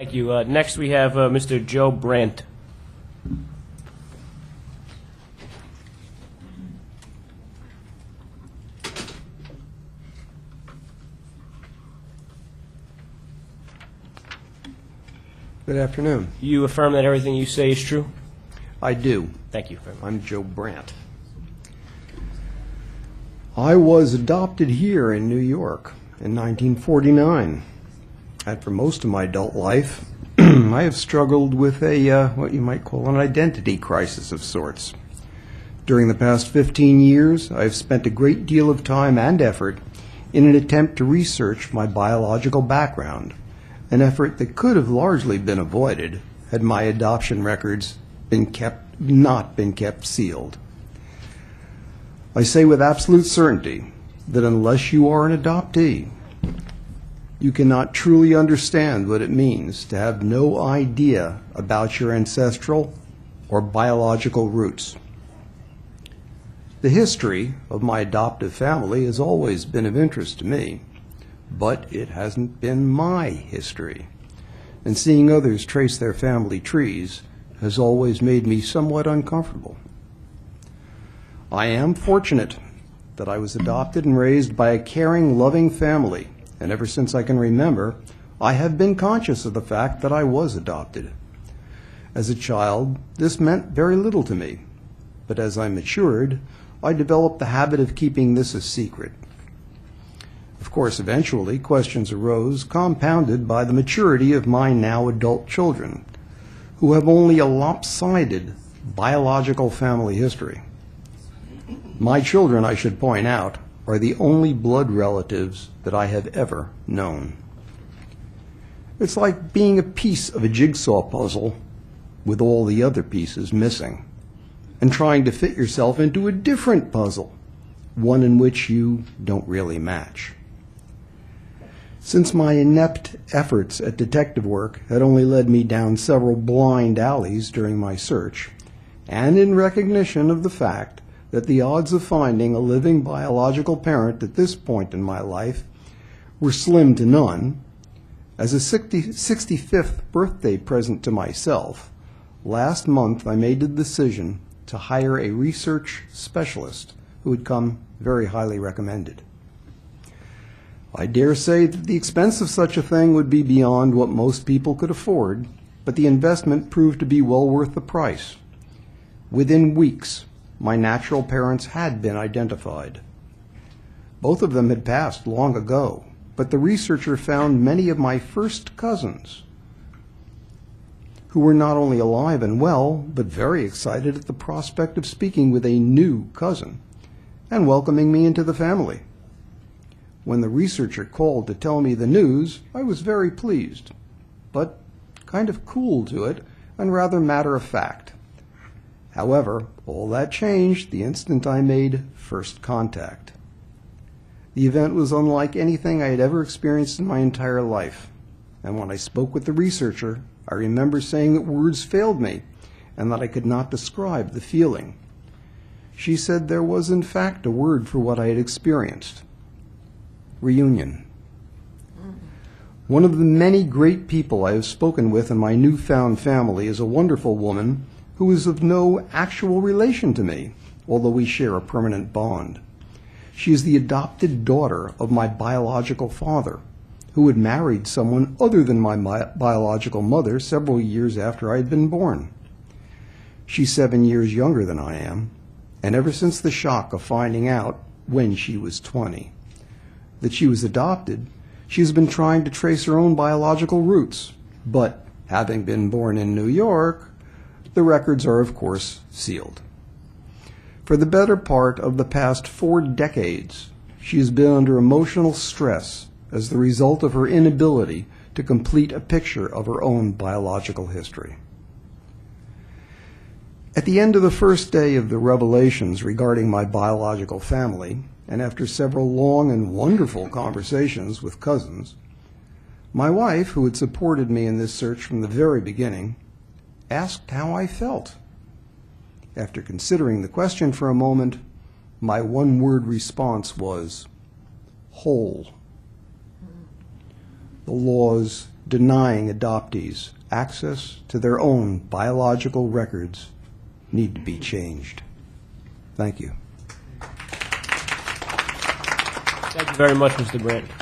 Thank you. Next, we have Mr. Joe Brandt. Good afternoon. You affirm that everything you say is true? I do. Thank you very much. I'm Joe Brandt. I was adopted here in New York in 1949. And for most of my adult life, I have struggled with what you might call an identity crisis of sorts. During the past 15 years, I have spent a great deal of time and effort in an attempt to research my biological background, an effort that could have largely been avoided had my adoption records not been kept sealed. I say with absolute certainty that unless you are an adoptee, you cannot truly understand what it means to have no idea about your ancestral or biological roots. The history of my adoptive family has always been of interest to me, but it hasn't been my history. And seeing others trace their family trees has always made me somewhat uncomfortable. I am fortunate that I was adopted and raised by a caring, loving family, and ever since I can remember, I have been conscious of the fact that I was adopted. As a child, this meant very little to me, but as I matured, I developed the habit of keeping this a secret. Of course, eventually, questions arose, compounded by the maturity of my now adult children, who have only a lopsided biological family history. My children, I should point out, are the only blood relatives that I have ever known. It's like being a piece of a jigsaw puzzle with all the other pieces missing, and trying to fit yourself into a different puzzle, one in which you don't really match. Since my inept efforts at detective work had only led me down several blind alleys during my search, and in recognition of the fact that the odds of finding a living biological parent at this point in my life were slim to none, as a 65th birthday present to myself, last month I made the decision to hire a research specialist who had come very highly recommended. I dare say that the expense of such a thing would be beyond what most people could afford, but the investment proved to be well worth the price. Within weeks, my natural parents had been identified. Both of them had passed long ago, but the researcher found many of my first cousins who were not only alive and well, but very excited at the prospect of speaking with a new cousin and welcoming me into the family. When the researcher called to tell me the news, I was very pleased, but kind of cool to it and rather matter of fact. However, all that changed the instant I made first contact. The event was unlike anything I had ever experienced in my entire life, and when I spoke with the researcher, I remember saying that words failed me and that I could not describe the feeling. She said there was in fact a word for what I had experienced: reunion. One of the many great people I have spoken with in my newfound family is a wonderful woman who is of no actual relation to me, although we share a permanent bond. She is the adopted daughter of my biological father, who had married someone other than my biological mother several years after I had been born. She's 7 years younger than I am, and ever since the shock of finding out, when she was 20, that she was adopted, she has been trying to trace her own biological roots. But having been born in New York, the records are, of course, sealed. For the better part of the past 4 decades, she has been under emotional stress as the result of her inability to complete a picture of her own biological history. At the end of the first day of the revelations regarding my biological family, and after several long and wonderful conversations with cousins, my wife, who had supported me in this search from the very beginning, asked how I felt. After considering the question for a moment, my one-word response was, whole. The laws denying adoptees access to their own biological records need to be changed. Thank you. Thank you very much, Mr. Brandt.